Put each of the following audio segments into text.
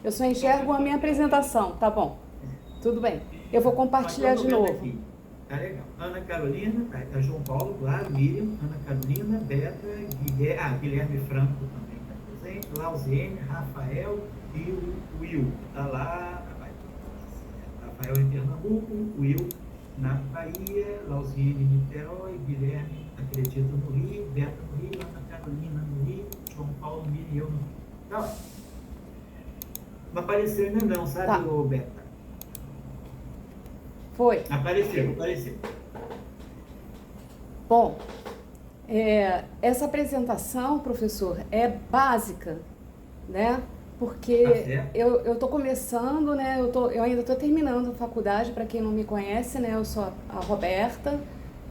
Eu só enxergo a minha apresentação, tá bom. Tudo bem. Eu vou compartilhar de novo. Aqui. Tá legal. Ana Carolina, tá João Paulo, claro, Miriam, Ana Carolina, Beta, Guilherme Franco também está presente, Lauziene, Rafael e o Will. Tá lá, Rafael em Pernambuco, Will na Bahia, Lauziene em Niterói, Guilherme, acredito, no Rio, Beta no Rio, Ana Carolina no Rio, João Paulo, Miriam e eu no Rio. Tá lá. Não apareceu ainda não, sabe, Tá. Beta? Foi. Apareceu. Bom, essa apresentação, professor, é básica, né? Porque eu estou começando, né? Eu ainda estou terminando a faculdade, para quem não me conhece, né? Eu sou a Roberta,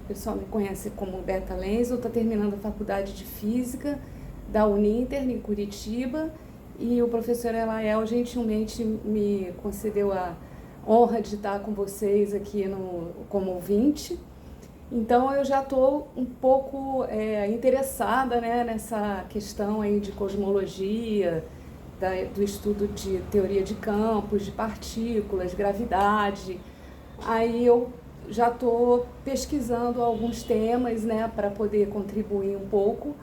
o pessoal me conhece como Beta Lenz. Eu estou terminando a faculdade de Física da Uninter, em Curitiba, e o professor Elael gentilmente me concedeu a honra de estar com vocês aqui como ouvinte. Então eu já estou um pouco interessada, né, nessa questão aí de cosmologia, do estudo de teoria de campos, de partículas, gravidade. Aí eu já estou pesquisando alguns temas, né, para poder contribuir um pouco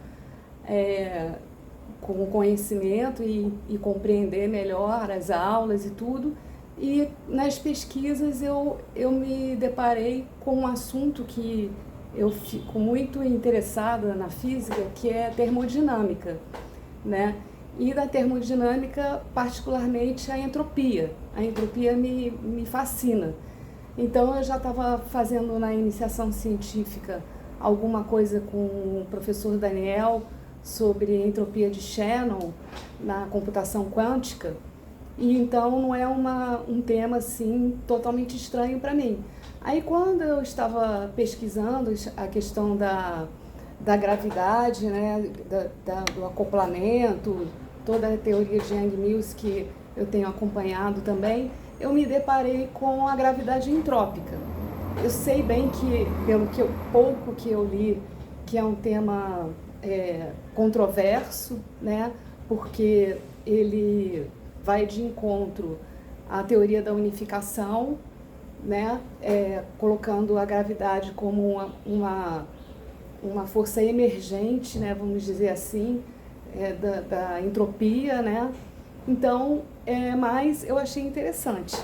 com o conhecimento e compreender melhor as aulas e tudo. E nas pesquisas eu me deparei com um assunto que eu fico muito interessada na física, que é termodinâmica, né? E da termodinâmica, particularmente a entropia. A entropia me fascina. Então eu já estava fazendo na iniciação científica alguma coisa com o professor Daniel sobre entropia de Shannon na computação quântica. E então não é um tema assim totalmente estranho para mim. Aí quando eu estava pesquisando a questão da gravidade, né, do acoplamento, toda a teoria de Yang-Mills que eu tenho acompanhado também, eu me deparei com a gravidade entrópica. Eu sei bem que, pelo pouco que eu li, que é um tema controverso, né, porque ele vai de encontro à teoria da unificação, né, colocando a gravidade como uma força emergente, né, vamos dizer assim, da entropia, né? Então, mas eu achei interessante.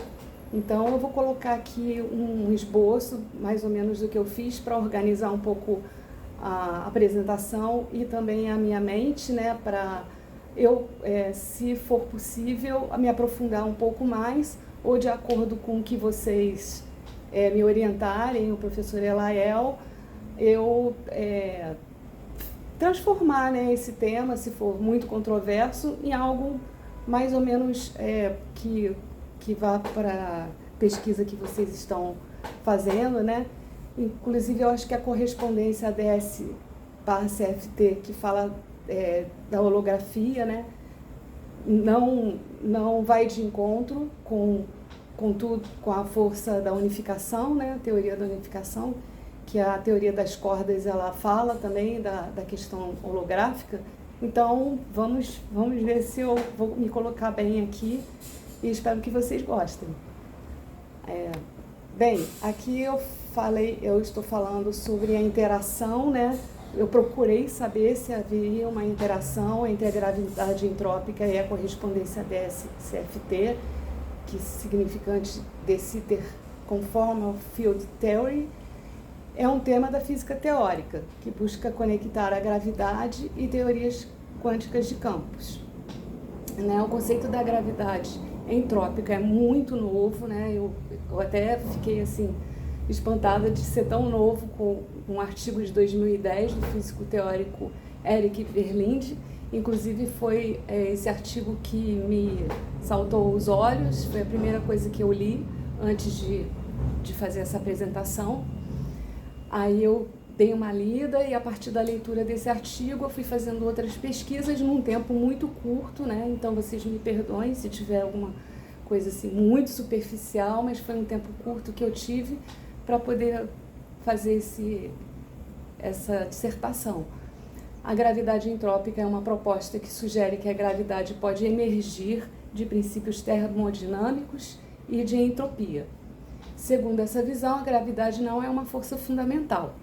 Então, eu vou colocar aqui um esboço, mais ou menos, do que eu fiz para organizar um pouco a apresentação e também a minha mente, né, para eu, se for possível, me aprofundar um pouco mais, ou de acordo com o que vocês me orientarem, o professor Elael, eu transformar, né, esse tema, se for muito controverso, em algo mais ou menos que vá para a pesquisa que vocês estão fazendo, né? Inclusive, eu acho que a correspondência ADS/CFT, que fala da holografia, né, não vai de encontro com tudo, com a força da unificação, né, a teoria da unificação, que a teoria das cordas ela fala também da questão holográfica. Então vamos ver se eu vou me colocar bem aqui e espero que vocês gostem. Bem, aqui eu estou falando sobre a interação, né? Eu procurei saber se haveria uma interação entre a gravidade entrópica e a correspondência ADS/CFT, que significante de Sitter Conformal Field Theory. É um tema da física teórica, que busca conectar a gravidade e teorias quânticas de campos. Né? O conceito da gravidade entrópica é muito novo, né? Eu até fiquei assim espantada de ser tão novo, com um artigo de 2010 do físico teórico Eric Verlinde. Inclusive foi esse artigo que me saltou os olhos, foi a primeira coisa que eu li antes de fazer essa apresentação. Aí eu dei uma lida e a partir da leitura desse artigo eu fui fazendo outras pesquisas num tempo muito curto, né? Então vocês me perdoem se tiver alguma coisa assim muito superficial, mas foi um tempo curto que eu tive para poder fazer essa dissertação. A gravidade entrópica é uma proposta que sugere que a gravidade pode emergir de princípios termodinâmicos e de entropia. Segundo essa visão, a gravidade não é uma força fundamental,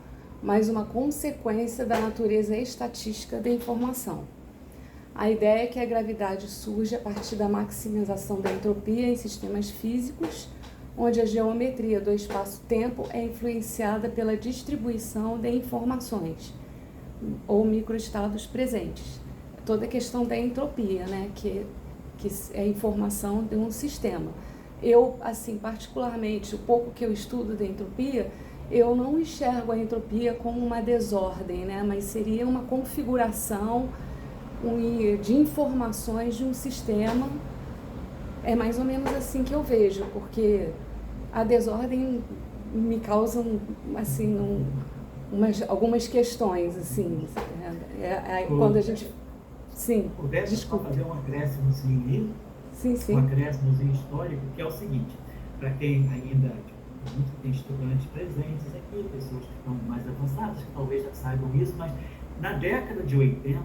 mas uma consequência da natureza estatística da informação. A ideia é que a gravidade surge a partir da maximização da entropia em sistemas físicos, onde a geometria do espaço-tempo é influenciada pela distribuição de informações ou microestados presentes. Toda a questão da entropia, né, que é a informação de um sistema. Eu, assim, particularmente, o pouco que eu estudo da entropia, eu não enxergo a entropia como uma desordem, né, mas seria uma configuração de informações de um sistema. É mais ou menos assim que eu vejo, porque a desordem me causa assim, algumas questões, assim, quando a gente... Sim, desculpa. Fazer um acréscimozinho, sim. Um acréscimozinho histórico, que é o seguinte, para quem ainda tem estudantes presentes aqui, pessoas que estão mais avançadas, que talvez já saibam isso, mas na década de 80,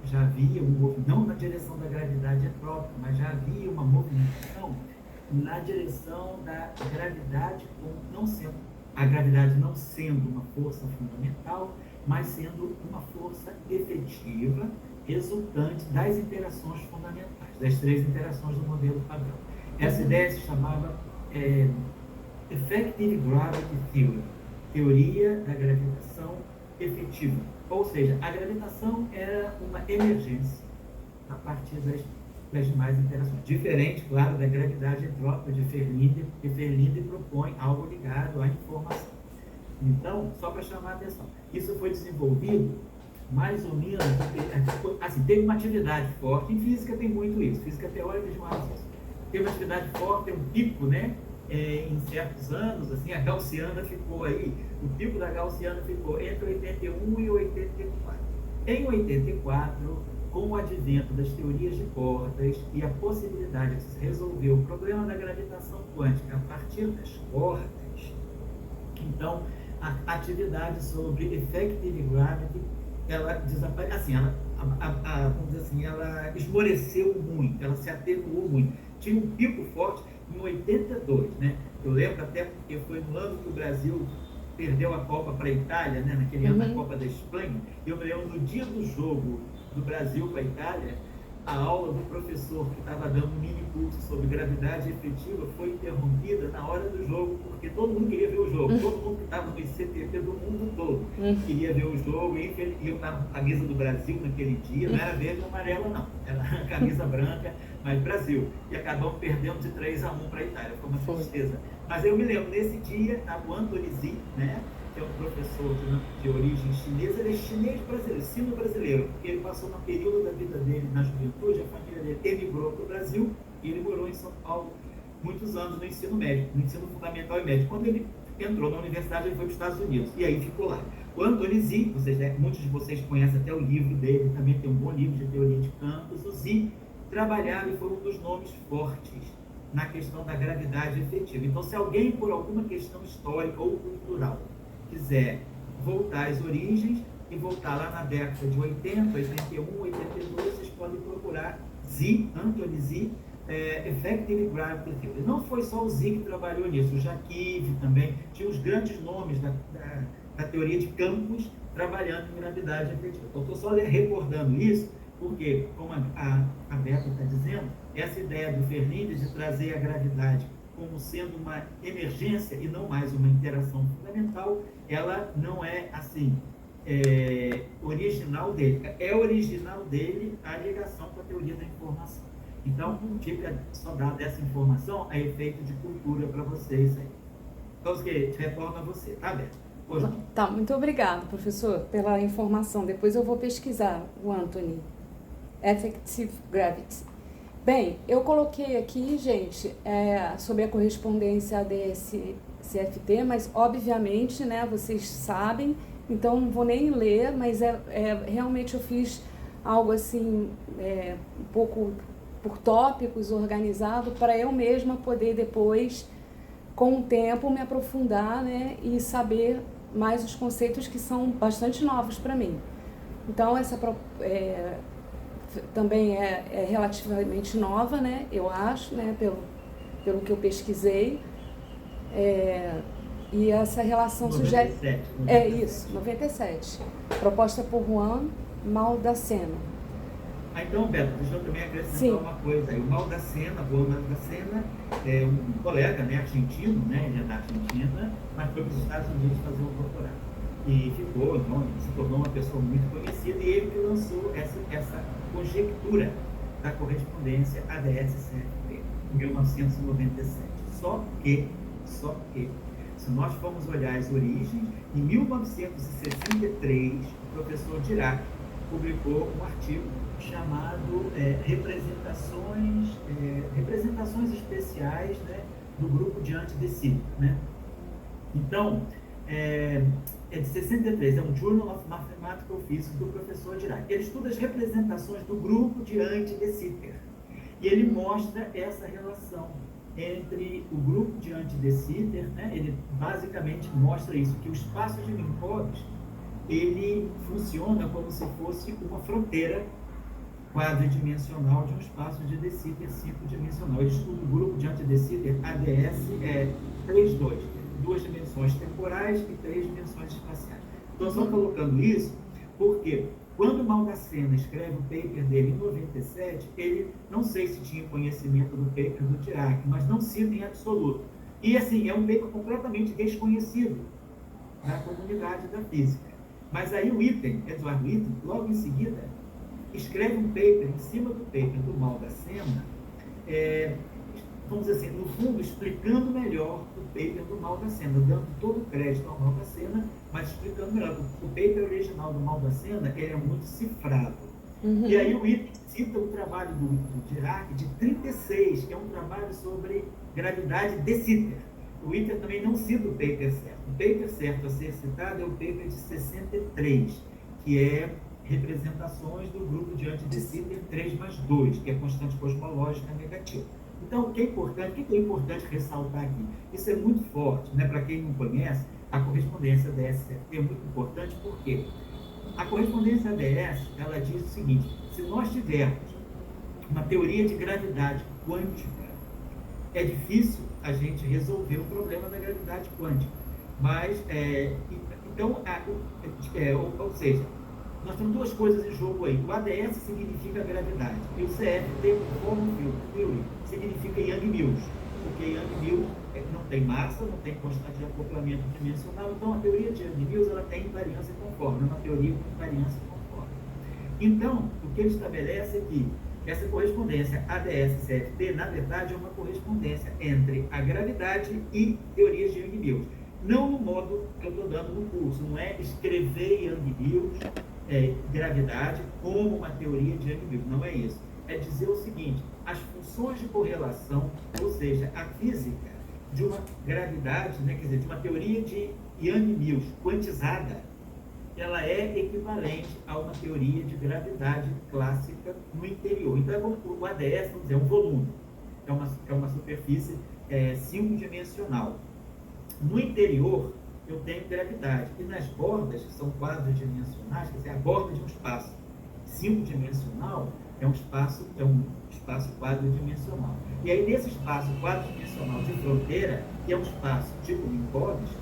já havia não na direção da gravidade entrópica, mas já havia uma movimentação na direção da gravidade, a gravidade não sendo uma força fundamental, mas sendo uma força efetiva, resultante das interações fundamentais, das 3 interações do modelo padrão. Essa ideia se chamava Effective Gravity Theory, teoria da gravitação efetiva. Ou seja, a gravitação era uma emergência a partir das demais interações. Diferente, claro, da gravidade entrópica de Ferlinde, que Ferlinde propõe algo ligado à informação. Então, só para chamar a atenção, isso foi desenvolvido mais ou menos, assim, teve uma atividade forte. Em física tem muito isso, física teórica demais isso. Tem uma atividade forte, tem um pico, né? Em certos anos, assim, a gaussiana ficou aí, o pico da gaussiana ficou entre 81 e 84. Em 84, com o advento das teorias de cordas e a possibilidade de se resolver o problema da gravitação quântica a partir das cordas, então a atividade sobre effective gravity, ela desapareceu, assim, vamos dizer assim, ela esmoreceu muito, ela se atenuou muito. Tinha um pico forte em 82, né? Eu lembro até porque foi no ano que o Brasil perdeu a Copa para a Itália, né? Naquele ano da Copa da Espanha. Eu me lembro no dia do jogo do Brasil para a Itália, a aula do professor que estava dando um mini curso sobre gravidade efetiva foi interrompida na hora do jogo, porque todo mundo queria ver o jogo, todo mundo que estava no ICTP do mundo todo queria ver o jogo, e eu estava com a camisa do Brasil naquele dia, não era verde e amarela não, era a camisa branca, mas Brasil, e acabamos perdendo de 3-1 para a Itália, foi uma tristeza. Mas eu me lembro, nesse dia, estava o Anthony Zi, né? Que é um professor de origem chinesa, ele é chinês brasileiro, sino-brasileiro, porque ele passou um período da vida dele na juventude, a família dele emigrou para o Brasil e ele morou em São Paulo muitos anos no ensino médio, no ensino fundamental e médio. Quando ele entrou na universidade, ele foi para os Estados Unidos e aí ficou lá. O Anthony Zi, muitos de vocês conhecem até o livro dele, também tem um bom livro de teoria de campos. O Zi trabalhava e foi um dos nomes fortes na questão da gravidade efetiva. Então, se alguém, por alguma questão histórica ou cultural, quiser voltar às origens e voltar lá na década de 80, 81, 82, vocês podem procurar Zi, Anthony Zi, Effective Gravity Theory. Não foi só o Zi que trabalhou nisso, o Jacques também, tinha os grandes nomes da teoria de campos trabalhando em gravidade efetiva. Então, estou só recordando isso, porque, como a Beta está dizendo, essa ideia do Ferlinde de trazer a gravidade como sendo uma emergência e não mais uma interação fundamental, ela não é assim, original dele. É original dele a ligação com a teoria da informação. Então, fica só dada essa informação a efeito de cultura para vocês aí. Então, retorno a você, tá, Beto? Tá, muito obrigada, professor, pela informação. Depois eu vou pesquisar o Anthony. Effective Gravity. Bem, eu coloquei aqui, gente, sobre a correspondência ADS-CFT, mas obviamente, né, vocês sabem, então não vou nem ler, mas realmente eu fiz algo assim, um pouco por tópicos, organizado, para eu mesma poder depois, com o tempo, me aprofundar, né, e saber mais os conceitos que são bastante novos para mim. Então, também é relativamente nova, né? Eu acho, né? Pelo que eu pesquisei. E essa relação 97, sugere... 97. É isso, 97. Proposta por Juan Maldacena. Então, Beto, deixa eu também acrescentar Sim. uma coisa aí. O Maldacena, Juan Maldacena, é um colega, né, argentino, né, ele é da Argentina, mas foi para os Estados Unidos fazer um doutorado. E ficou, então, se tornou uma pessoa muito conhecida, e ele que lançou essa conjectura da correspondência ADS-CFP, em 1997. Só que, se nós formos olhar as origens, em 1963, o professor Dirac publicou um artigo chamado Representações Especiais, né, do grupo de antidecídio, né? Então, é de 63, é um Journal of Mathematical Physics do professor Dirac. Ele estuda as representações do grupo de anti-de Sitter. E ele mostra essa relação entre o grupo de anti-de-Sitter, né? Ele basicamente mostra isso, que o espaço de Minkowski, ele funciona como se fosse uma fronteira quadridimensional de um espaço de de Sitter cinco-dimensional. Ele estuda o grupo de anti-de Sitter ADS 3,2, duas dimensões temporais e 3 dimensões espaciais. Estou só colocando isso porque quando Maldacena escreve o paper dele em 97, ele não sei se tinha conhecimento do paper do Dirac, mas não cita em absoluto. E assim, é um paper completamente desconhecido na comunidade da física. Mas aí o Edward Witten, logo em seguida, escreve um paper em cima do paper do Maldacena, vamos dizer assim, no fundo, explicando melhor o paper do Maldacena, dando todo o crédito ao Maldacena, mas explicando melhor. O paper original do Maldacena, ele é muito cifrado. E aí o Witten cita o trabalho do Dirac de 36, que é um trabalho sobre gravidade de Sitter. O Witten também não cita o paper certo. O paper certo a ser citado é o paper de 63, que é representações do grupo de anti-de Sitter 3+2, que é constante cosmológica negativa. Então, o que é importante ressaltar aqui? Isso é muito forte, né? Para quem não conhece, a correspondência ADS-CFT é muito importante, porque a correspondência ADS, ela diz o seguinte: se nós tivermos uma teoria de gravidade quântica, é difícil a gente resolver o problema da gravidade quântica. Mas, ou seja, nós temos duas coisas em jogo aí. O ADS significa gravidade, e o CFT, Formal Field Theory, significa Yang-Mills, porque Yang-Mills não tem massa, não tem constante de acoplamento dimensional, então a teoria de Yang-Mills ela tem invariância conforme, é uma teoria com invariância conforme. Então, o que ele estabelece é que essa correspondência ADS-CFT, na verdade, é uma correspondência entre a gravidade e teorias de Yang-Mills. Não no modo que eu estou dando no curso, não é escrever Yang-Mills, gravidade, como uma teoria de Yang-Mills, não é isso. É dizer o seguinte: as funções de correlação, ou seja, a física de uma gravidade, né, quer dizer, de uma teoria de Yang-Mills quantizada, ela é equivalente a uma teoria de gravidade clássica no interior. Então, o ADS, vamos dizer, é um volume, é uma superfície 5-dimensional. No interior, eu tenho gravidade. E nas bordas, que são quadridimensionais, quer dizer, a borda de um espaço 5-dimensional é um espaço quadridimensional. E aí, nesse espaço quadridimensional de fronteira, que é um espaço tipo Minkowski,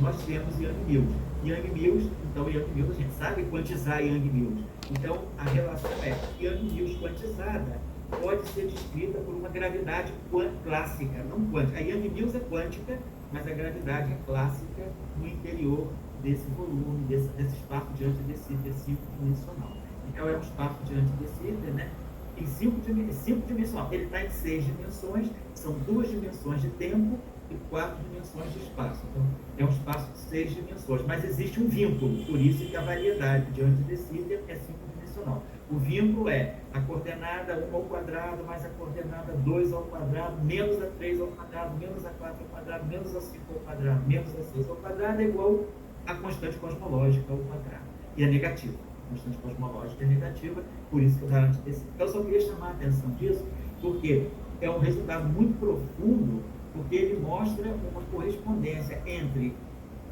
nós temos Yang-Mills. Yang-Mills, a gente sabe quantizar Yang-Mills. Então, a relação é Yang-Mills quantizada pode ser descrita por uma gravidade clássica, não quântica. A Yang-Mills é quântica, mas a gravidade é clássica no interior desse volume, desse espaço de anti-de Sitter 5-dimensional. Então, é um espaço de anti-de Sitter, né? Em 5-dimensional. Ele está em 6 dimensões, são 2 dimensões de tempo e 4 dimensões de espaço. Então, é um espaço de 6 dimensões, mas existe um vínculo, por isso que a variedade de anti-de Sitter é 5-dimensional. O vínculo é a coordenada 1 ao quadrado mais a coordenada 2 ao quadrado, menos a 3 ao quadrado, menos a 4 ao quadrado, menos a 5 ao quadrado, menos a 6 ao quadrado é igual a constante cosmológica ao quadrado. E é negativa. A constante cosmológica é negativa, por isso que eu garanto desse. Então, eu só queria chamar a atenção disso, porque é um resultado muito profundo, porque ele mostra uma correspondência entre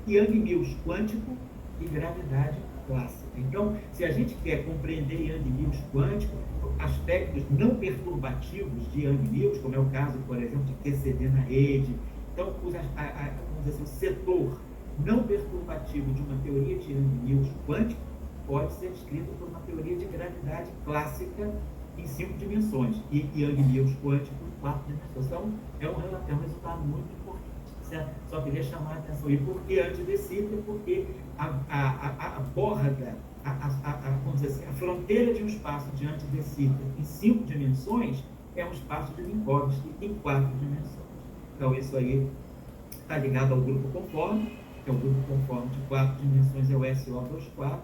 Yang-Mills quântico e gravidade clássica. Então, se a gente quer compreender Yang-Mills quântico, aspectos não perturbativos de Yang-Mills, como é o caso, por exemplo, de QCD na rede, então, vamos dizer assim, o setor não perturbativo de uma teoria de Yang-Mills quântico pode ser descrito por uma teoria de gravidade clássica em 5 dimensões, e Yang-Mills quântico em 4 dimensões. Então, é um resultado muito importante. Certo? Só queria chamar a atenção. E por que antidecita? Porque a borda, vamos dizer assim, a fronteira de um espaço de antidecita em 5 dimensões é um espaço de Minkowski em 4 dimensões. Então, isso aí está ligado ao grupo conforme, que é o grupo conforme de 4 dimensões, é o SO24,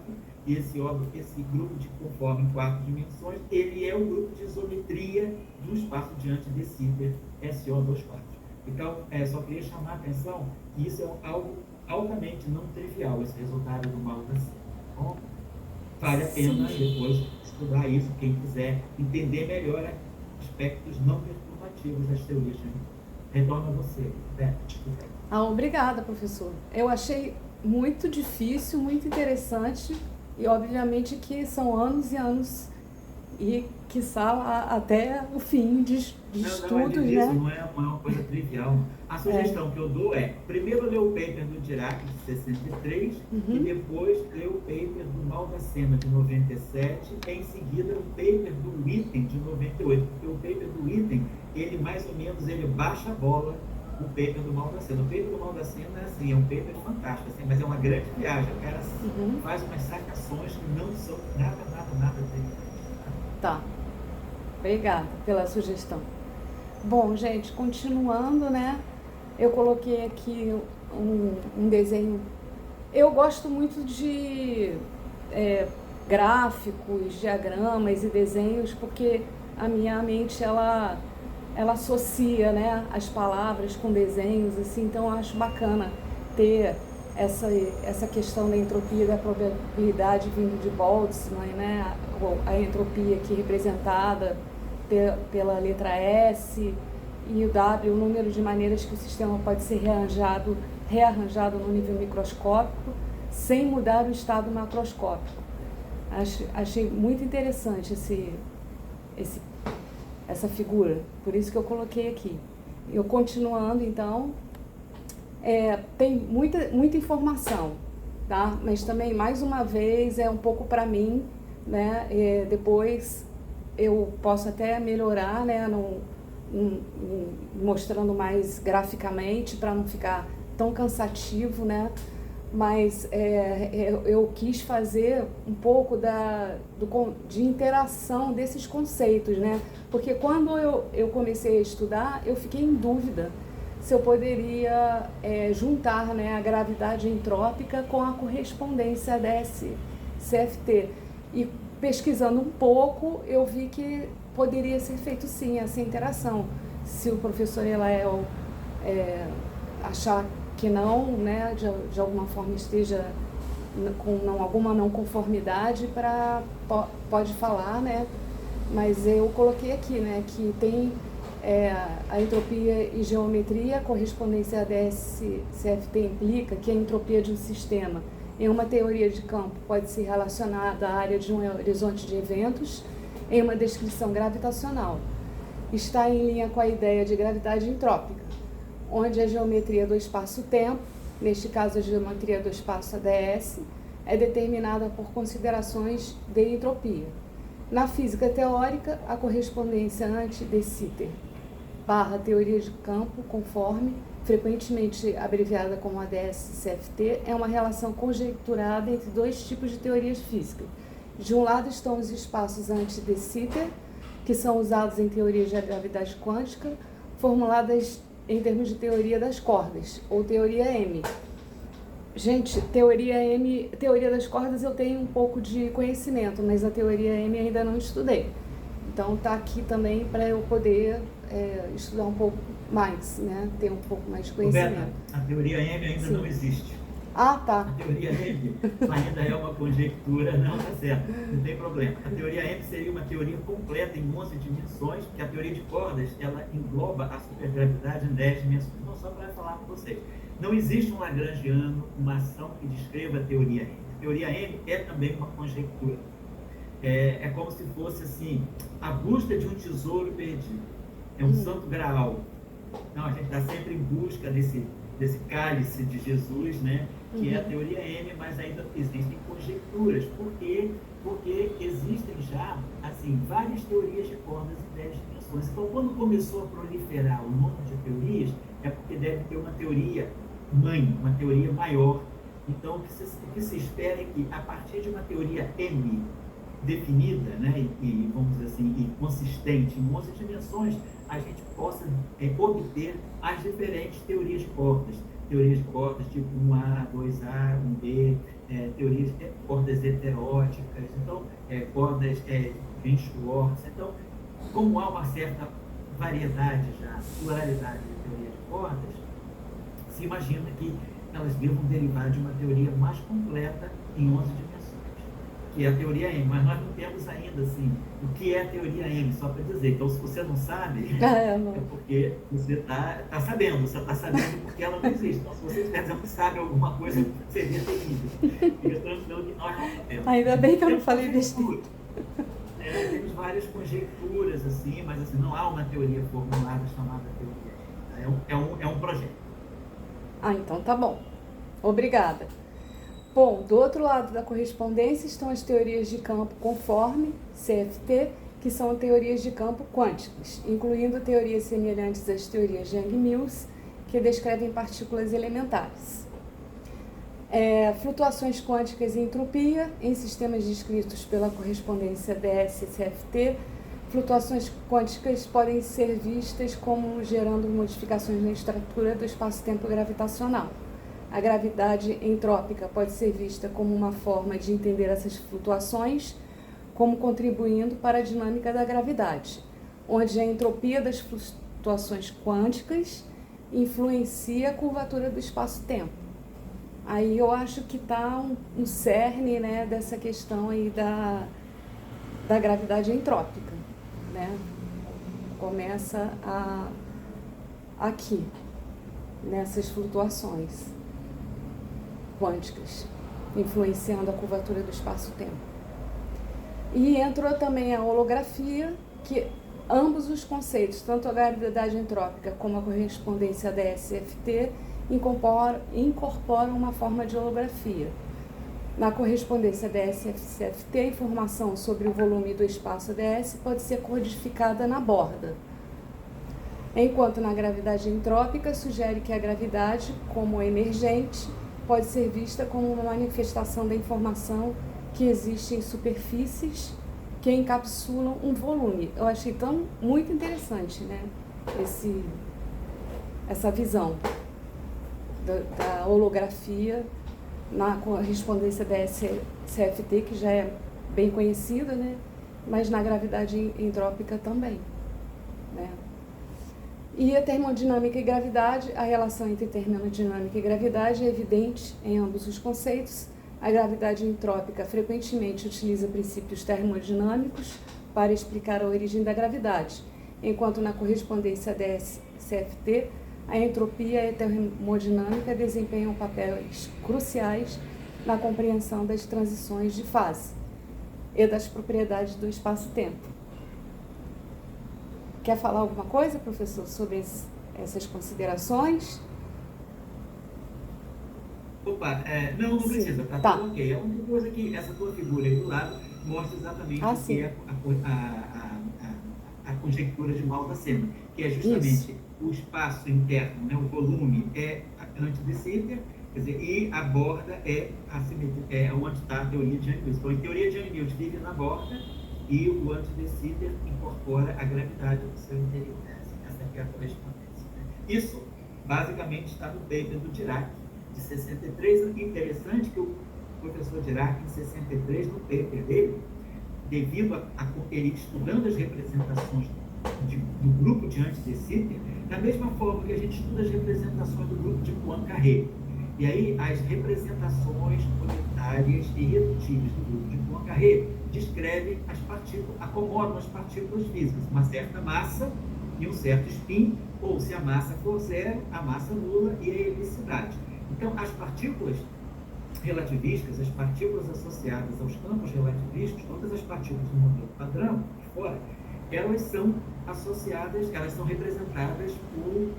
e esse grupo de conforme em 4 dimensões, ele é o grupo de isometria do espaço de antidecita SO24. Então, só queria chamar a atenção que isso é algo altamente não trivial, esse resultado do Maldassem. Então, vale a pena depois estudar isso, quem quiser entender melhor aspectos não perturbativos das teorias. Retorno a você, Beth. Obrigada, professor. Eu achei muito difícil, muito interessante, e obviamente que são anos e anos, e quiçá até o fim de estudos, né? Não é uma coisa trivial. A sugestão que eu dou é, primeiro ler o paper do Dirac, de 63, e depois ler o paper do Maldassem, de 97, e em seguida o paper do Witten, de 98, porque o paper do Witten, ele mais ou menos, ele baixa a bola o paper do Maldassem. O paper do Maldassem é assim, é um paper fantástico, assim, mas é uma grande viagem. O cara faz umas sacações que não são nada triviais. Tá. Obrigada pela sugestão. Bom, gente, continuando, né? Eu coloquei aqui um desenho. Eu gosto muito de gráficos, diagramas e desenhos, porque a minha mente, ela associa, né, as palavras com desenhos, assim, então eu acho bacana ter essa questão da entropia, da probabilidade vindo de Boltzmann, né, a entropia aqui representada pela letra S, e o W, o número de maneiras que o sistema pode ser rearranjado no nível microscópico, sem mudar o estado macroscópico. Achei muito interessante essa figura, por isso que eu coloquei aqui. Eu continuando, então, tem muita informação, tá? Mas também, mais uma vez, é um pouco para mim, né? Depois eu posso até melhorar, né? Mostrando mais graficamente, para não ficar tão cansativo, né? Mas eu quis fazer um pouco de interação desses conceitos, né? Porque quando eu comecei a estudar, eu fiquei em dúvida se eu poderia juntar, né, a gravidade entrópica com a correspondência DSC-CFT. E pesquisando um pouco, eu vi que poderia ser feito sim essa interação. Se o professor Elael achar que não, né, de alguma forma esteja com alguma não conformidade, pode falar, né? Mas eu coloquei aqui, né, que tem a entropia e geometria, a correspondência a DSC-CFT implica que a entropia de um sistema em uma teoria de campo pode ser relacionada à área de um horizonte de eventos em uma descrição gravitacional. Está em linha com a ideia de gravidade entrópica, onde a geometria do espaço-tempo, neste caso a geometria do espaço ADS, é determinada por considerações de entropia. Na física teórica, a correspondência anti-de Sitter / teoria de campo conforme, frequentemente abreviada como ADS-CFT, é uma relação conjecturada entre dois tipos de teorias físicas. De um lado estão os espaços anti-de Sitter, que são usados em teorias de gravidade quântica, formuladas em termos de teoria das cordas, ou teoria M. Gente, teoria das cordas eu tenho um pouco de conhecimento, mas a teoria M ainda não estudei. Então tá aqui também para eu poder estudar um pouco mais, né? Ter um pouco mais de conhecimento. Roberta, a teoria M ainda não existe. Ah, tá. A teoria M ainda é uma conjectura, não tá certo, não tem problema. A teoria M seria uma teoria completa em 11 dimensões, que a teoria de cordas, ela engloba a supergravidade em 10 dimensões. Então, só para falar com vocês, não existe um lagrangiano, uma ação que descreva a teoria M. teoria M é também uma conjectura. É como se fosse assim, a busca de um tesouro perdido. É um santo graal. Não, a gente está sempre em busca desse cálice de Jesus, né? Que é a teoria M, mas ainda existem conjecturas. Por quê? Porque existem já, assim, várias teorias de cordas em 10 dimensões. Então, quando começou a proliferar o número de teorias, é porque deve ter uma teoria mãe, uma teoria maior. Então, o que se espera é que, a partir de uma teoria M definida, né, e vamos dizer assim, e consistente em 11 dimensões, a gente possa obter as diferentes teorias de cordas. Teorias de cordas tipo 1A, 2A, 1B, teorias de cordas heteróticas, então, cordas de 20 Schwartz. Então, como há uma certa variedade já, pluralidade de teorias de cordas, se imagina que elas devam derivar de uma teoria mais completa em 11 dimensões, que é a teoria M. Mas nós não temos ainda, assim, o que é a teoria M, só para dizer. Então, se você não sabe, é porque você está sabendo. Você está sabendo porque ela não existe. Então, se você, por exemplo, sabe alguma coisa, seria terrível. Fica tranquilo que nós não sabemos. Ainda bem que eu não falei besteira. Temos várias conjecturas, assim, mas assim, não há uma teoria formulada chamada teoria. É um projeto. Então tá bom. Obrigada. Bom, do outro lado da correspondência estão as teorias de campo conforme, CFT, que são teorias de campo quânticas, incluindo teorias semelhantes às teorias de Yang-Mills, que descrevem partículas elementares. Flutuações quânticas e entropia em sistemas descritos pela correspondência DS-CFT. Flutuações quânticas podem ser vistas como gerando modificações na estrutura do espaço-tempo gravitacional. A gravidade entrópica pode ser vista como uma forma de entender essas flutuações, como contribuindo para a dinâmica da gravidade, onde a entropia das flutuações quânticas influencia a curvatura do espaço-tempo. Aí eu acho que está um cerne, né, dessa questão aí da gravidade entrópica, né? Começa aqui, nessas flutuações quânticas, influenciando a curvatura do espaço-tempo. E entrou também a holografia, que ambos os conceitos, tanto a gravidade entrópica como a correspondência DS-CFT, incorporam uma forma de holografia. Na correspondência DS-CFT, a informação sobre o volume do espaço DS pode ser codificada na borda, enquanto na gravidade entrópica sugere que a gravidade, como emergente, pode ser vista como uma manifestação da informação que existe em superfícies que encapsulam um volume. Eu achei muito interessante, né, essa visão da holografia na correspondência da CFT, que já é bem conhecida, né, mas na gravidade entrópica também, né. E a termodinâmica e gravidade, a relação entre termodinâmica e gravidade é evidente em ambos os conceitos. A gravidade entrópica frequentemente utiliza princípios termodinâmicos para explicar a origem da gravidade, enquanto na correspondência DS-CFT, a entropia e a termodinâmica desempenham papéis cruciais na compreensão das transições de fase e das propriedades do espaço-tempo. Quer falar alguma coisa, professor, sobre essas considerações? Opa, não precisa, tá tudo ok. A única coisa que essa tua figura aí do lado mostra exatamente o que é a conjectura de Malta-Sema, que é justamente o espaço interno, né, o volume é antes de Sitter, quer dizer, e a borda é onde está a teoria de Yang-Mills. Então, a teoria de Yang-Mills vive na borda e o antes de Sitter incorpora a gravidade do seu interior. Essa aqui é a correspondência. Isso, basicamente, está no paper do Dirac, de 63. Interessante que o professor Dirac, em 63, no paper dele, devido a ele estudando as representações do grupo de antes de Sitter, da mesma forma que a gente estuda as representações do grupo de Poincare. E aí, as representações unitárias e irredutíveis do grupo de Poincare descrevem as partículas, acomodam as partículas físicas, uma certa massa e um certo spin, ou se a massa for zero, a massa nula e a helicidade. Então, as partículas relativísticas, as partículas associadas aos campos relativísticos, todas as partículas do modelo padrão, de fora, elas são associadas, elas são representadas por,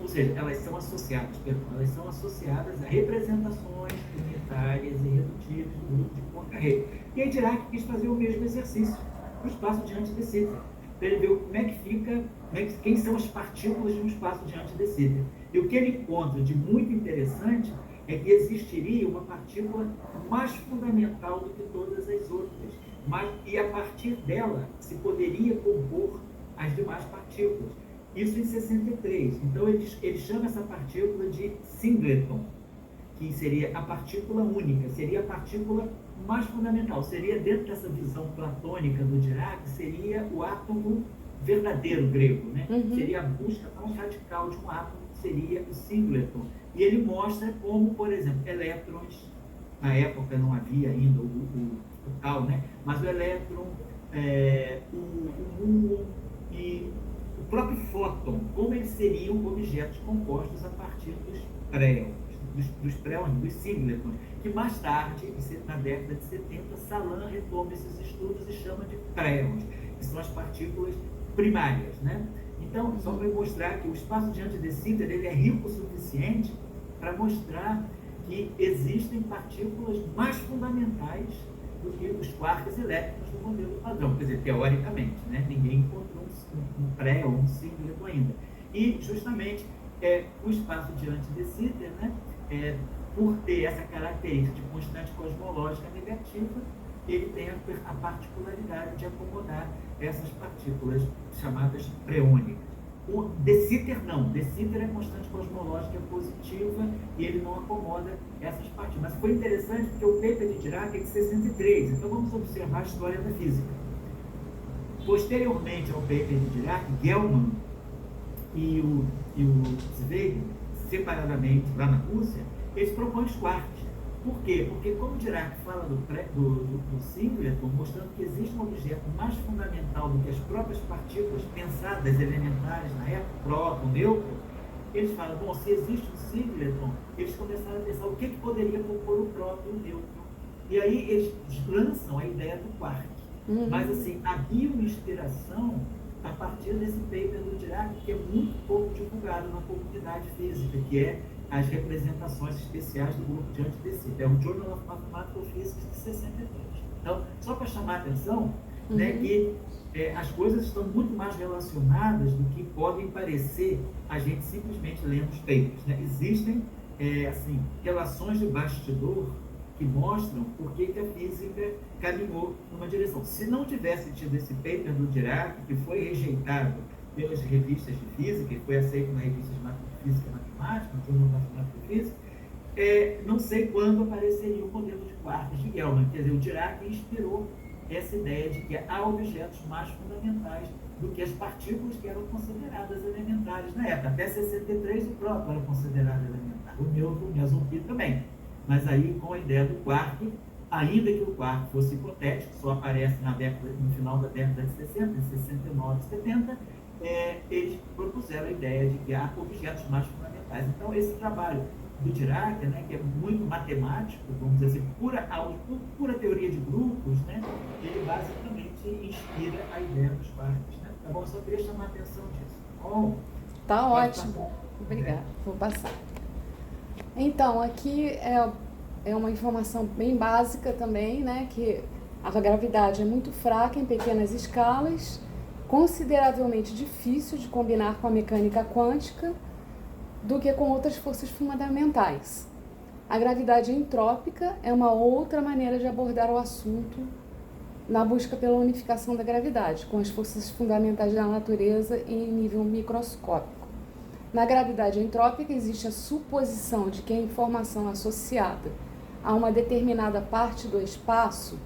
ou seja, elas são associadas a representações unitárias e irredutíveis do grupo de Poincare. E aí Dirac quis fazer o mesmo exercício no espaço de De Sitter, para ele ver como é que fica, quem são as partículas de um espaço de De Sitter. E o que ele encontra de muito interessante é que existiria uma partícula mais fundamental do que todas as outras, e a partir dela se poderia compor as demais partículas. Isso em 63. Então ele chama essa partícula de singleton, que seria a partícula única, seria a partícula mais fundamental. Seria, dentro dessa visão platônica do Dirac, seria o átomo verdadeiro grego, né? Seria a busca mais radical de um átomo, que seria o singleton. E ele mostra como, por exemplo, elétrons, na época não havia ainda o tal, né? Mas o elétron, o muon e o próprio fóton, como eles seriam objetos compostos a partir dos préons, dos singletons, que mais tarde, na década de 70, Salan retoma esses estudos e chama de préons, que são as partículas primárias, né? Então, só para mostrar que o espaço de De Sitter ele é rico o suficiente para mostrar que existem partículas mais fundamentais do que os quarks elétricos do modelo padrão. Quer dizer, teoricamente, né? Ninguém encontrou um pré ou um singleton ainda. E, justamente, o espaço de De Sitter, né? Por ter essa característica de constante cosmológica negativa, ele tem a particularidade de acomodar essas partículas chamadas preônicas. O De Sitter não. De Sitter é constante cosmológica positiva e ele não acomoda essas partículas. Mas foi interessante porque o paper de Dirac é de 63. Então vamos observar a história da física. Posteriormente ao paper de Dirac, Gell-Mann e o Zweig, separadamente lá na Rússia, eles propõem os quarks. Por quê? Porque como Dirac fala do singleton, mostrando que existe um objeto mais fundamental do que as próprias partículas pensadas elementares na época, próton, nêutron, eles falam, bom, se existe um singleton, eles começaram a pensar o que poderia compor o próton e o nêutron. E aí eles lançam a ideia do quark. Mas assim, havia uma inspiração a partir desse paper do Dirac, que é muito pouco divulgado na comunidade física, que é as representações especiais do grupo de De Sitter. É o Journal of Mathematical Physics de 63. Então, só para chamar a atenção, né, que as coisas estão muito mais relacionadas do que podem parecer a gente simplesmente lendo os papers, né? Existem relações de bastidor que mostram por que a física caminhou numa direção. Se não tivesse tido esse paper do Dirac, que foi rejeitado pelas revistas de física, e foi aceito na revista de Física e Matemática, no Journal of Mathematical Physics, não sei quando apareceria o modelo de quarks de Gell-Mann. Quer dizer, o Dirac inspirou essa ideia de que há objetos mais fundamentais do que as partículas que eram consideradas elementares na época. Até 63 o próton era considerado elementar, o nêutron, o mesonpi também. Mas aí, com a ideia do quark, ainda que o quark fosse hipotético, só aparece no final da década de 60, em 69 e 70, eles propuseram a ideia de que há objetos mais fundamentais. Então, esse trabalho do Dirac, né, que é muito matemático, vamos dizer assim, pura teoria de grupos, né, ele basicamente inspira a ideia dos quarks. Né? Tá bom? Só queria chamar a atenção disso. Bom, tá ótimo. Obrigada. Vou passar. Então, aqui é uma informação bem básica também, né, que a gravidade é muito fraca em pequenas escalas, consideravelmente difícil de combinar com a mecânica quântica do que com outras forças fundamentais. A gravidade entrópica é uma outra maneira de abordar o assunto na busca pela unificação da gravidade, com as forças fundamentais da natureza em nível microscópico. Na gravidade entrópica existe a suposição de que a informação associada a uma determinada parte do espaço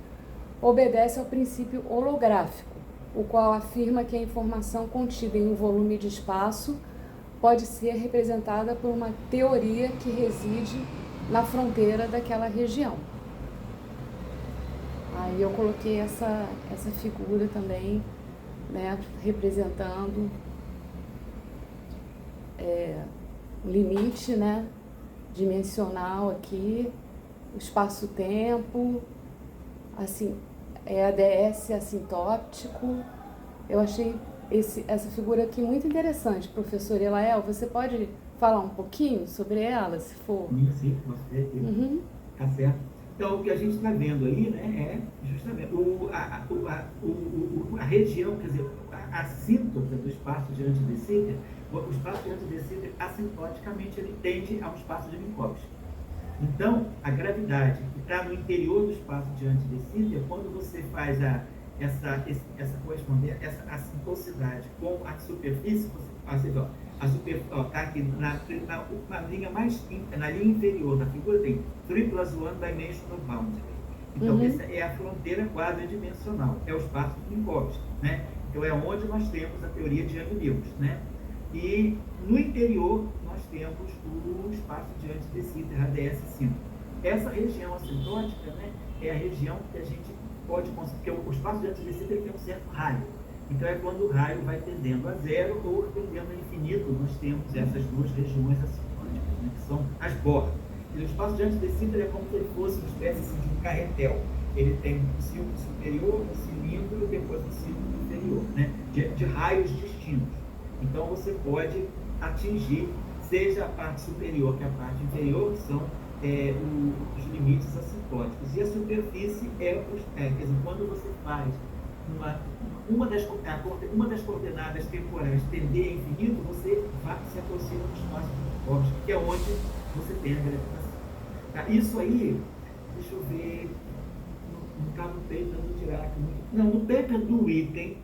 obedece ao princípio holográfico, o qual afirma que a informação contida em um volume de espaço pode ser representada por uma teoria que reside na fronteira daquela região. Aí eu coloquei essa figura também, né, representando o limite, né, dimensional aqui o espaço-tempo, assim, ADS assintótico. Eu achei essa figura aqui muito interessante, professor Elael. Você pode falar um pouquinho sobre ela, se for? Sim, com certeza. Uhum. Tá certo? Então, o que a gente está vendo aí, né, é justamente a região, quer dizer, a assíntota do espaço de antidecíter. O espaço de antidecíter, assintoticamente, ele tende a um espaço de Minkowski. Então, a gravidade que está no interior do espaço de antidecíter, quando você faz essa correspondência, essa assintosidade com a superfície, está aqui na linha na linha inferior da figura, tem 3 + 1 dimensional boundary. Então, essa é a fronteira quadridimensional, é o espaço de Minkowski, né? Então, é onde nós temos a teoria de Young-Mills, né? E no interior, nós temos o espaço de antidecíter, ADS5. Essa região assintótica, né, é a região que a gente pode conseguir, porque o espaço de antidecíter tem um certo raio. Então, é quando o raio vai tendendo a zero ou tendendo a infinito, nós temos essas duas regiões assintóticas, né, que são as bordas. E o espaço de antidecíter é como se ele fosse uma espécie assim, de um carretel. Ele tem um círculo superior, um cilindro e depois um círculo inferior, né, de raios distintos. Então, você pode atingir, seja a parte superior que a parte inferior, que são os limites assintóticos. E a superfície quer dizer, quando você faz uma das coordenadas temporais tender a infinito, você se aproxima do espaço de Minkowski, que é onde você tem a gravitação. Tá? Isso aí, deixa eu ver, não está no paper do Dirac. Não, no paper do item,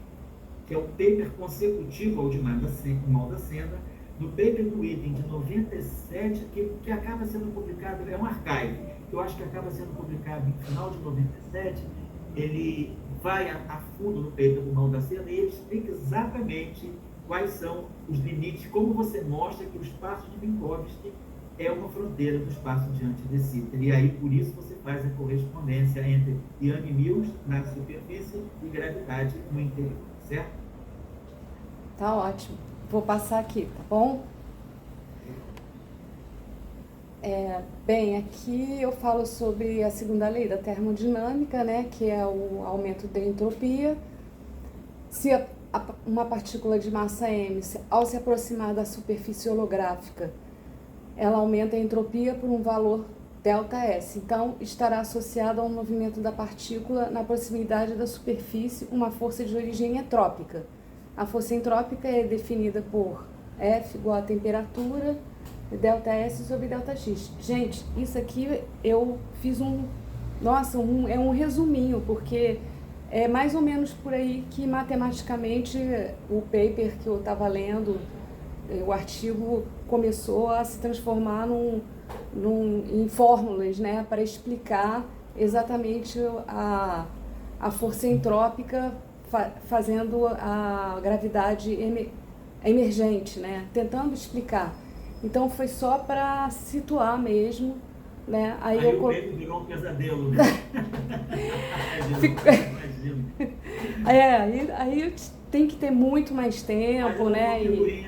que é o paper consecutivo ao de Maldacena, no paper do item de 97, que acaba sendo publicado, é um archive, que eu acho que acaba sendo publicado no final de 97, ele vai a fundo no paper do Maldacena e ele explica exatamente quais são os limites, como você mostra que o espaço de Minkowski é uma fronteira do espaço de antidecíter. E aí, por isso, você faz a correspondência entre Young-Mills na superfície e gravidade no interior, certo? Tá ótimo. Vou passar aqui, tá bom? Bem, aqui eu falo sobre a segunda lei da termodinâmica, né, que é o aumento da entropia. Se uma partícula de massa m, ao se aproximar da superfície holográfica, ela aumenta a entropia por um valor ΔS. Então, estará associado ao movimento da partícula na proximidade da superfície uma força de origem entrópica. A força entrópica é definida por F igual a temperatura, ΔS sobre ΔX. Gente, isso aqui eu fiz é um resuminho, porque é mais ou menos por aí que matematicamente o paper que eu estava lendo, o artigo começou a se transformar em fórmulas, né, para explicar exatamente a força entrópica fazendo a gravidade emergente, né, tentando explicar. Então foi só para situar mesmo, né? Aí o paper virou um pesadelo, né? Aí tem que ter muito mais tempo, né? E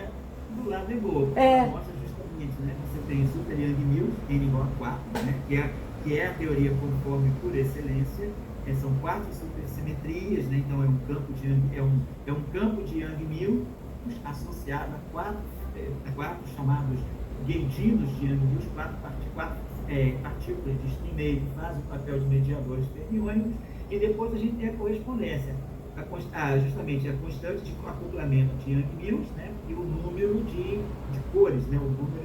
do lado é boa, mostra justamente, né? Você tem Super Young-Mills, N igual a 4, né? Que é a teoria conforme por excelência. São 4 supersimetrias, né? Então é um campo de Young-Mills associado a 4 chamados guedinos de Young-Mills, 4 partículas de Steinmeyer que fazem o papel de mediadores fermiônicos, e depois a gente tem a correspondência, justamente a constante de acoplamento de Young-Mills, né, e o número de cores, né, o número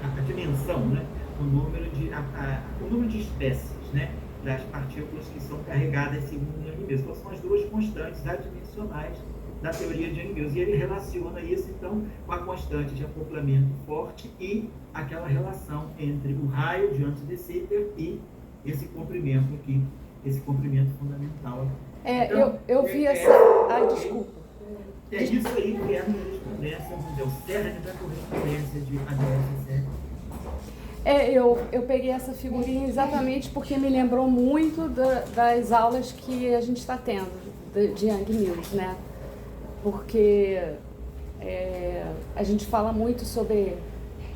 a dimensão, né, o número de espécies, né, das partículas que são carregadas segundo Young-Mills. Então são as duas constantes adimensionais da teoria de Young-Mills, e ele relaciona isso então com a constante de acoplamento forte e aquela relação entre o raio de antidecíter e esse comprimento aqui, esse comprimento fundamental. Então, eu vi essa... desculpa. É isso aí que é a correspondência, o cerne da correspondência de ADS7. Eu peguei essa figurinha exatamente porque me lembrou muito das aulas que a gente está tendo de Young-Mills, né? Porque a gente fala muito sobre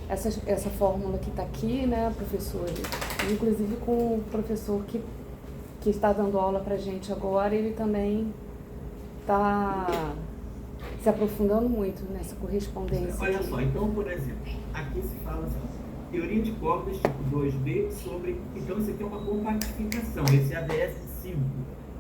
essa fórmula que está aqui, né, professor? Inclusive com o professor que está dando aula para a gente agora, ele também está se aprofundando muito nessa correspondência. Olha só, então, por exemplo, aqui se fala assim, teoria de cordas tipo 2B sobre... Então, isso aqui é uma compactificação. Esse ADS 5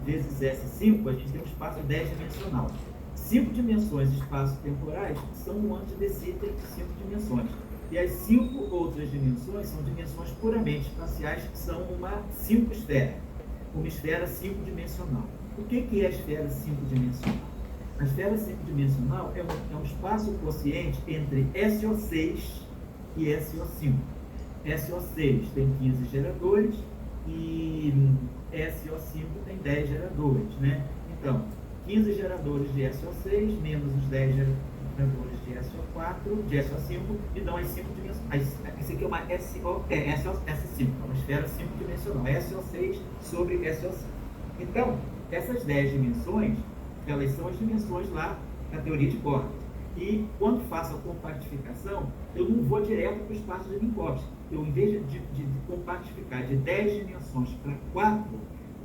vezes S5, a gente tem um espaço 10-dimensional. 5 dimensões espaço-temporais são um anti-de Sitter de 5 dimensões. E as 5 outras dimensões são dimensões puramente espaciais, que são uma 5 esfera, uma esfera 5-dimensional. O que é a esfera 5-dimensional? A esfera 5-dimensional é um espaço quociente entre SO6 e SO5. SO6 tem 15 geradores e SO5 tem 10 geradores, né? Então, 15 geradores de SO6 menos os 10 geradores de SO4, de SO5, e dão as 5 dimensões. Essa aqui é uma S5, uma esfera 5-dimensional, SO6 sobre SO5. Então, essas 10 dimensões, elas são as dimensões lá da teoria de cordas. E quando faço a compactificação, eu não vou direto para o espaço de Minkowski. Eu, em vez de compactificar de 10 dimensões para 4,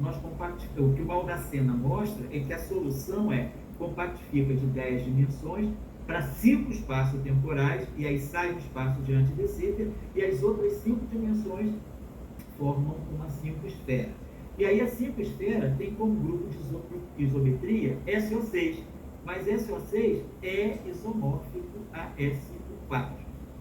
nós compactificamos. O que o Baldacena mostra é que a solução é compactifica de 10 dimensões para 5 espaços temporais, e aí sai do espaço de anti-de Sitter, e as outras 5 dimensões formam uma 5 esfera. E aí a 5 esfera tem como grupo de isometria SO6, mas SO6 é isomórfico a S4,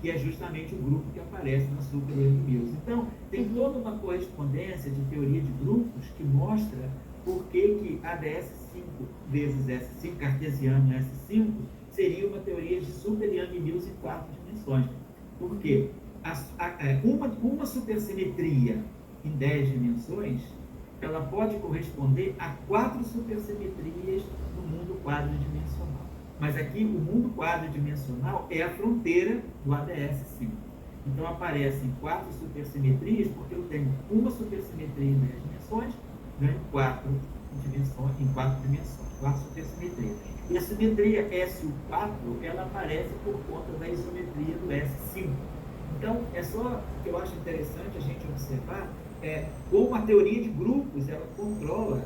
que é justamente o grupo que aparece na Super Young. Então, tem toda uma correspondência de teoria de grupos que mostra por que ADS5 vezes S5, cartesiano S5, seria uma teoria de Super Young Mills em 4 dimensões. Por quê? Uma supersimetria em 10 dimensões, ela pode corresponder a 4 supersimetrias no mundo quadridimensional. Mas aqui, o mundo quadridimensional é a fronteira do ADS5. Então, aparecem 4 supersimetrias, porque eu tenho uma supersimetria em 10 dimensões, ganho 4 dimensões, em 4 dimensões, 4 supersimetrias. E a simetria SU4, ela aparece por conta da isometria do S5. Então, é só que eu acho interessante a gente observar como a teoria de grupos, ela controla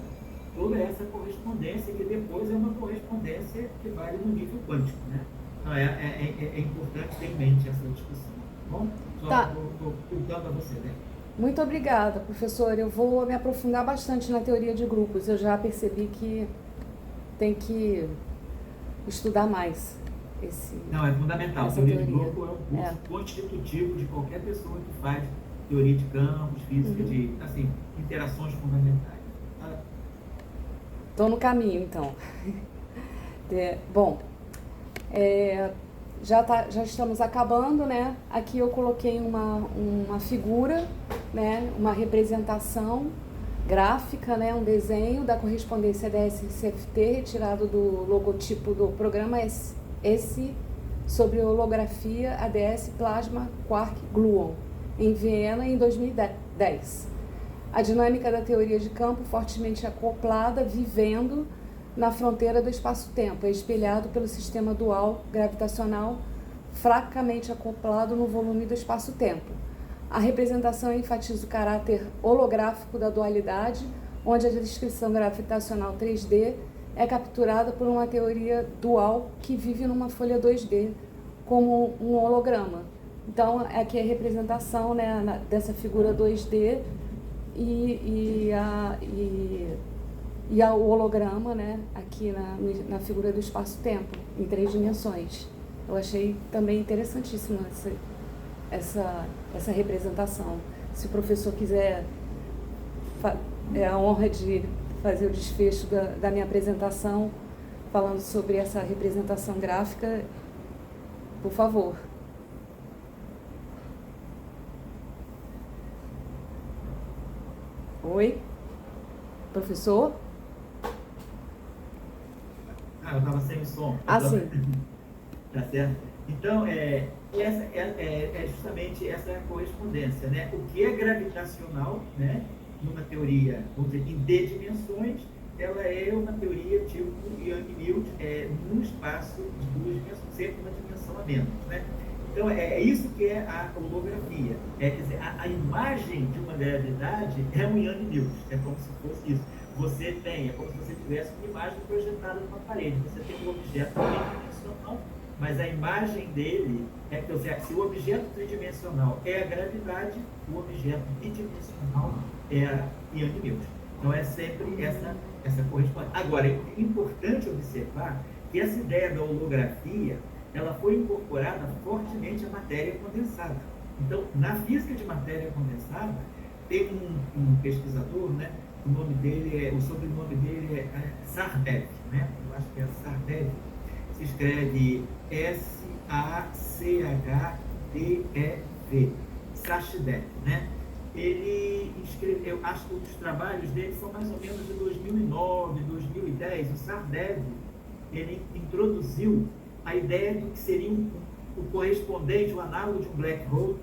toda essa correspondência, que depois é uma correspondência que vale no nível quântico, né? Então, é importante ter em mente essa discussão. Tá bom? Só estou perguntando a você, né? Muito obrigada, professor. Eu vou me aprofundar bastante na teoria de grupos. Eu já percebi que tem que estudar mais esse. Não, é fundamental. A teoria de grupo é um curso constitutivo de qualquer pessoa que faz teoria de campos, física, de interações fundamentais. Estou no caminho, então. Bom, já estamos acabando, né? Aqui eu coloquei uma figura, né? Uma representação gráfica, né? Um desenho da correspondência ADS-CFT retirado do logotipo do programa S sobre holografia ADS Plasma Quark Gluon, em Viena, em 2010. A dinâmica da teoria de campo fortemente acoplada, vivendo na fronteira do espaço-tempo, é espelhado pelo sistema dual gravitacional fracamente acoplado no volume do espaço-tempo. A representação enfatiza o caráter holográfico da dualidade, onde a descrição gravitacional 3D é capturada por uma teoria dual que vive numa folha 2D como um holograma. Então, aqui é a representação, né, dessa figura 2D e o holograma, né, aqui na figura do espaço-tempo, em 3 dimensões. Eu achei também interessantíssima essa representação. Se o professor quiser, é a honra de fazer o desfecho da minha apresentação, falando sobre essa representação gráfica, por favor. Oi? Professor? Eu estava sem som. Sim. Tá certo? Então, essa é justamente essa correspondência, né? O que é gravitacional, né? Numa teoria, vamos dizer, em D dimensões, ela é uma teoria tipo Young-Mills, num espaço de 2 dimensões, sempre uma dimensão a menos, né? Então, é isso que é a holografia. Quer dizer, a imagem de uma gravidade é um Young News. É como se fosse isso. Você tem, é como se você tivesse uma imagem projetada numa parede. Você tem um objeto tridimensional, mas a imagem dele é que, se o objeto tridimensional é a gravidade, o objeto bidimensional é a Young News. Então, é sempre essa correspondência. Agora, é importante observar que essa ideia da holografia ela foi incorporada fortemente à matéria condensada. Então, na física de matéria condensada, tem um pesquisador, né? O sobrenome dele é Sardév, né? Eu acho que é Sardév. Se escreve Sachdev, Sachdev, né? Ele escreveu, eu acho que os trabalhos dele são mais ou menos de 2009, 2010. O Sardév, ele introduziu a ideia de que seria o correspondente, o análogo de um black hole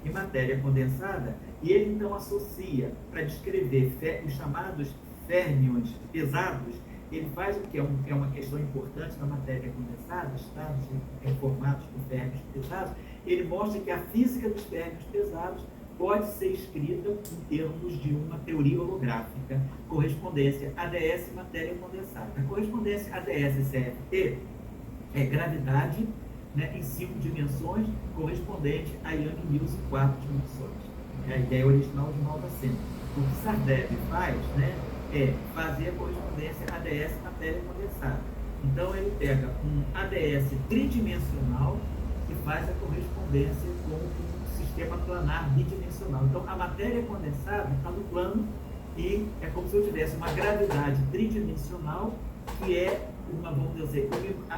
em matéria condensada, e ele então associa, para descrever os chamados férmions pesados, ele faz o que é uma questão importante na matéria condensada, estados formados por férmions pesados, ele mostra que a física dos férmions pesados pode ser escrita em termos de uma teoria holográfica, correspondência ADS matéria condensada. A correspondência ADS-CFT é gravidade, né, em 5 dimensões, correspondente a Young News em 4 dimensões. É a ideia original de Maldacena. O que Sardév faz, né, é fazer a correspondência ADS matéria condensada. Então, ele pega um ADS tridimensional e faz a correspondência com um sistema planar bidimensional. Então, a matéria condensada está no plano e é como se eu tivesse uma gravidade tridimensional que é vamos dizer,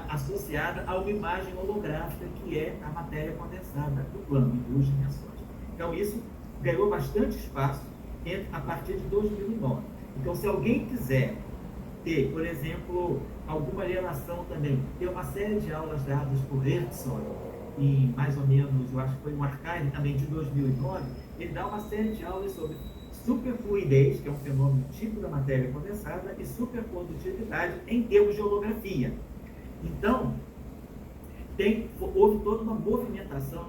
associada a uma imagem holográfica que é a matéria condensada do plano, em 2 dimensões. Então, isso ganhou bastante espaço a partir de 2009. Então, se alguém quiser ter, por exemplo, alguma relação também, tem uma série de aulas dadas por Herzog, em mais ou menos, eu acho que foi um archive também de 2009, ele dá uma série de aulas sobre superfluidez, que é um fenômeno típico da matéria condensada, e supercondutividade em termos de holografia. Então, houve toda uma movimentação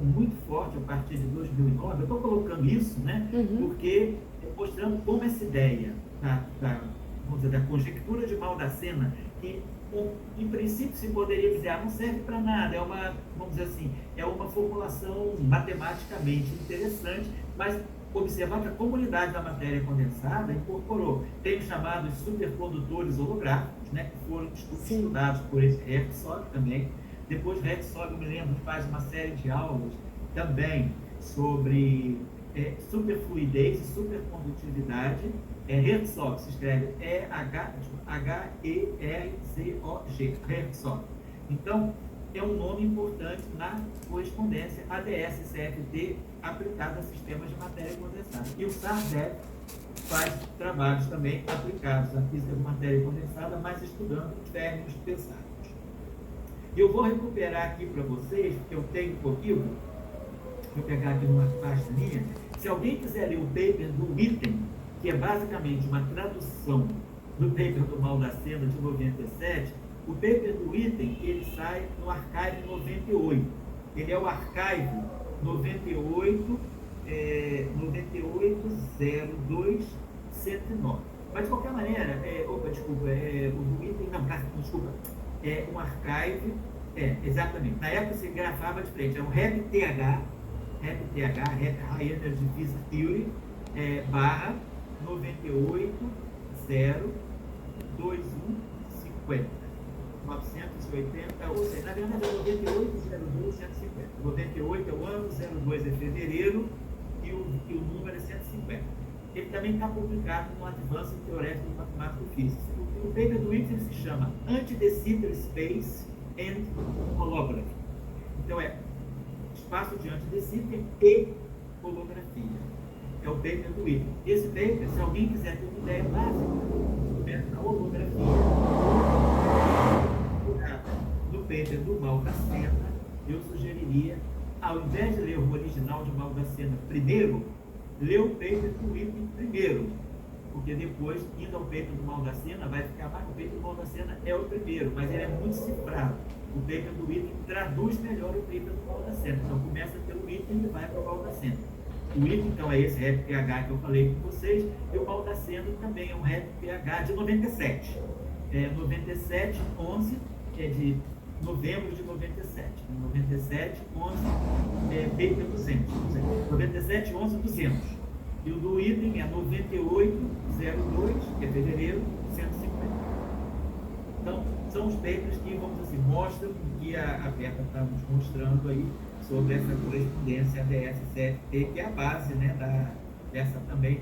muito forte a partir de 2009. Eu estou colocando isso, né, porque mostrando como essa ideia vamos dizer, da conjectura de Maldacena, que em princípio se poderia dizer, não serve para nada, vamos dizer assim, é uma formulação matematicamente interessante, mas observar que a comunidade da matéria condensada incorporou, tem os chamados supercondutores holográficos, né, que foram estudados por esse Herzog também. Depois Herzog, eu me lembro, faz uma série de aulas também sobre superfluidez e supercondutividade. Herzog se escreve H-E-R-Z-O-G, Herzog. Então, é um nome importante na correspondência ADS-CFT aplicada a sistemas de matéria condensada. E o Sardév faz trabalhos também aplicados à física de matéria condensada, mas estudando férmions pesados. E eu vou recuperar aqui para vocês, porque eu tenho um pouquinho, vou pegar aqui numa pasta minha. Se alguém quiser ler o paper do Witten, que é basicamente uma tradução do paper do Maldacena de 97, o paper do Witten, ele sai no Archive 98. Ele é o Archive 9802-109. Mas, de qualquer maneira, o do Witten, é um Archive, exatamente. Na época se grafava de frente, é um REP-TH, High Energy Physics Theory, barra 98022150. 980, ou seja, na verdade é 9802-150. 98 é o ano, 02 é fevereiro e o número é 150. Ele também está publicado no Advanced Theoretical Mathematical Physics. O paper do Witten se chama Anti-de Sitter Space and Holography. Então espaço de anti-de Sitter e holografia. É o paper do Witten. Esse paper, se alguém quiser ter uma ideia básica, a holografia no paper do Maldacena, eu sugeriria, ao invés de ler o original de Maldacena primeiro, ler o paper do Witten primeiro, porque depois, indo ao paper do Maldacena, vai ficar mais. O paper do Maldacena é o primeiro, mas ele é muito cifrado. o paper do item traduz melhor o paper do Baldaceno. Então, começa pelo item e vai para o Baldaceno. O item, então, é esse REP PH que eu falei com vocês, e o Baldaceno também é um REP PH de 97. 9711, que é de novembro de 97. 97, 11, paper 200. 97, 11, 200. E o do item é 9802, que é fevereiro, 150. Então, são os papers que, vamos dizer assim, mostram o que a Berta está nos mostrando aí sobre essa correspondência ADS-CFT, que é a base, né,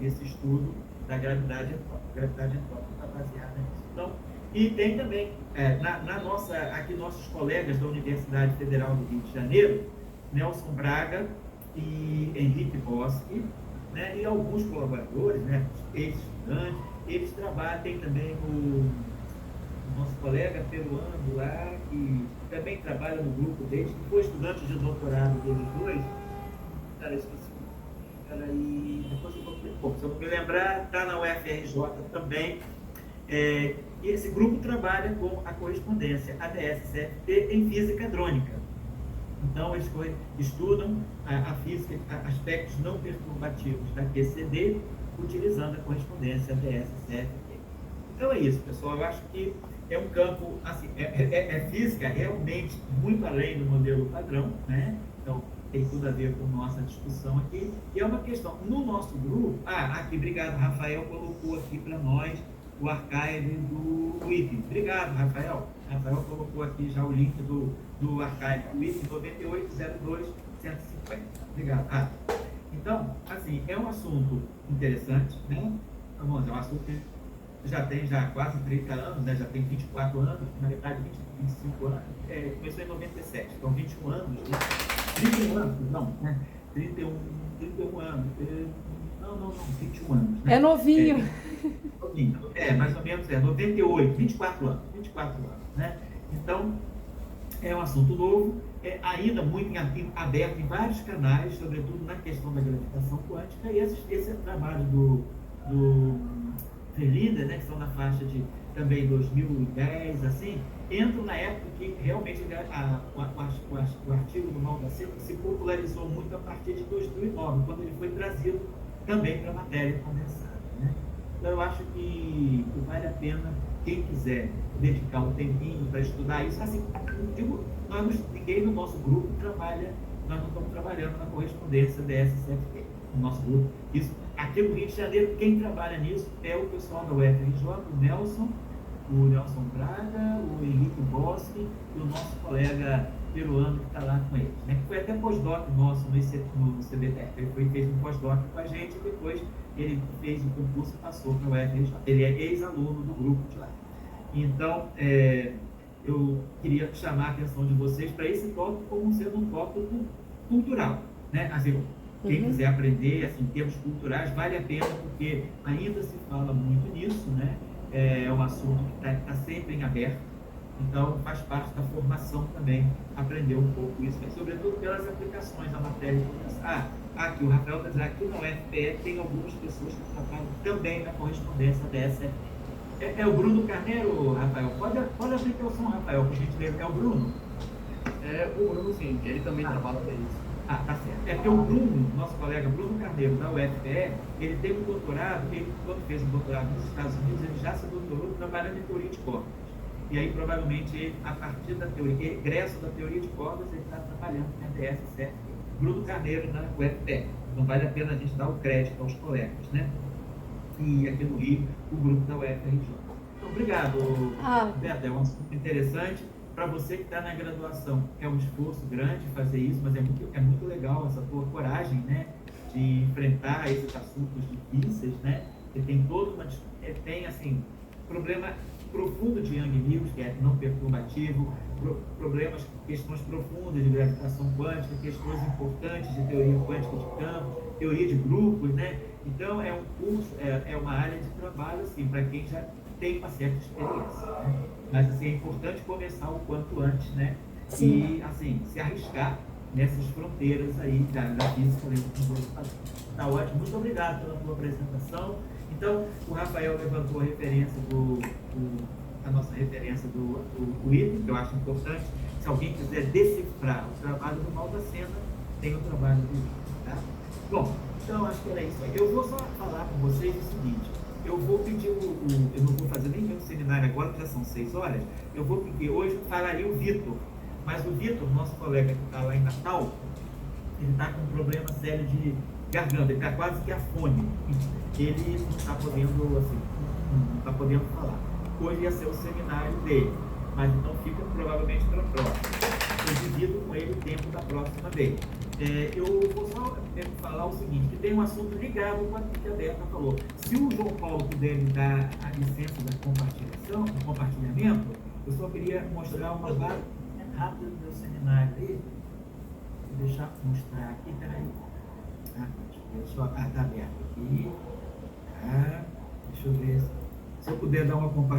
desse estudo da gravidade antrópica. A gravidade antrópica está baseada nisso. Então, e tem também, aqui nossos colegas da Universidade Federal do Rio de Janeiro, Nelson Braga e Henrique Boschi, né, e alguns colaboradores, né, ex-estudantes, eles trabalham, tem também o nosso colega peruano lá, que também trabalha no grupo deles, que foi estudante de doutorado deles dois. Cara, esqueci. E depois eu vou se eu não me lembrar, está na UFRJ também. E esse grupo trabalha com a correspondência ADS-CFT em física hadrônica. Então, eles estudam a física, aspectos não perturbativos da QCD, utilizando a correspondência ADS-CFT. Então, é isso, pessoal. Eu acho que é um campo, assim, é física realmente muito além do modelo padrão, né? Então, tem tudo a ver com nossa discussão aqui. E é uma questão, no nosso grupo, aqui, obrigado, Rafael colocou aqui para nós o archive do item. Obrigado, Rafael. Rafael colocou aqui já o link do archive do item 9802-150. Obrigado. Então, assim, é um assunto interessante, né? Vamos, é um assunto que já tem quase 30 anos, né? Já tem 24 anos, na verdade 25 anos, começou em 97, então 21 anos, né? 31 anos, não, né? 31 anos, não, 21 anos. Né? É novinho. Mais ou menos, 98, 24 anos, né? Então, é um assunto novo, ainda muito aberto em vários canais, sobretudo na questão da gravitação quântica, e esse trabalho do Verlinder, né, que são na faixa de também 2010, assim, entram na época que realmente o artigo do Baldaceno se popularizou muito a partir de 2009, quando ele foi trazido também para a matéria condensada, né? Então, eu acho que vale a pena, quem quiser dedicar um tempinho para estudar isso, assim, ninguém no nosso grupo trabalha, nós não estamos trabalhando na correspondência DSCFT, no nosso grupo. Isso, aqui no Rio de Janeiro, quem trabalha nisso é o pessoal da UFRJ, o Nelson Braga, o Henrique Boschi e o nosso colega peruano que está lá com eles, né? Que foi até pós-doc nosso no CBTF. Ele fez um pós-doc com a gente e depois ele fez o concurso e passou para o UFRJ. Ele é ex-aluno do grupo de lá. Então, eu queria chamar a atenção de vocês para esse tópico como sendo um tópico cultural, né? Assim, quem quiser aprender, assim, em termos culturais, vale a pena, porque ainda se fala muito nisso, né? É um assunto que está sempre em aberto, então faz parte da formação também aprender um pouco isso, sobretudo pelas aplicações da matéria. Aqui o Rafael está dizendo, aqui na UFPE tem algumas pessoas que trabalham também na correspondência dessa. É o Bruno Carneiro, Rafael? Pode abrir teu som, Rafael, para a gente ver. É o Bruno? O Bruno, sim, ele também trabalha para isso. Tá certo. Porque o Bruno, nosso colega Bruno Carneiro, da UFPE, ele teve um doutorado, quando fez um doutorado nos Estados Unidos, ele já se doutorou trabalhando em teoria de cordas. E aí, provavelmente, a partir da teoria, egresso da teoria de cordas, ele está trabalhando com a DSCF. Bruno Carneiro, na UFPE. Então, vale a pena a gente dar o crédito aos colegas, né? E aqui no Rio, o grupo da UFRJ. Então, obrigado, Beto. É um assunto interessante. Para você que está na graduação, é um esforço grande fazer isso, mas é muito legal essa tua coragem, né, de enfrentar esses assuntos difíceis, né? Você tem tem assim, problema profundo de Yang-Mills, que é não perturbativo, questões profundas de gravitação quântica, questões importantes de teoria quântica de campo, teoria de grupos, né? Então, é um curso, é uma área de trabalho, assim, para quem já tem uma certa experiência, né? Mas, assim, é importante começar o quanto antes, né? Sim. E, assim, se arriscar nessas fronteiras aí da física. Tá ótimo. Muito obrigado pela tua apresentação. Então, o Rafael levantou a referência a nossa referência do item, que eu acho importante. Se alguém quiser decifrar o trabalho do Maldacena, tem o trabalho do livro, tá? Bom, então acho que era isso aí. Eu vou só falar com vocês o seguinte, eu vou pedir eu não vou fazer nem meu seminário agora, que já são 6 horas, eu vou pedir, hoje falaria o Vitor, mas o Vitor, nosso colega que está lá em Natal, ele está com um problema sério de garganta, ele está quase que afônico, ele não está podendo, assim, não está podendo falar. Hoje ia ser o seminário dele, mas então fica provavelmente para a próxima. Eu divido com ele o tempo da próxima vez. Eu vou só falar o seguinte, que tem um assunto ligado com aquilo que a Berta falou. Se o João Paulo puder me dar a licença da compartilhamento, eu só queria mostrar uma base rápida do meu seminário aí. Vou deixar mostrar aqui, peraí. Deixa eu tá aberto aqui. Deixa eu ver se eu puder dar uma compartilhamento.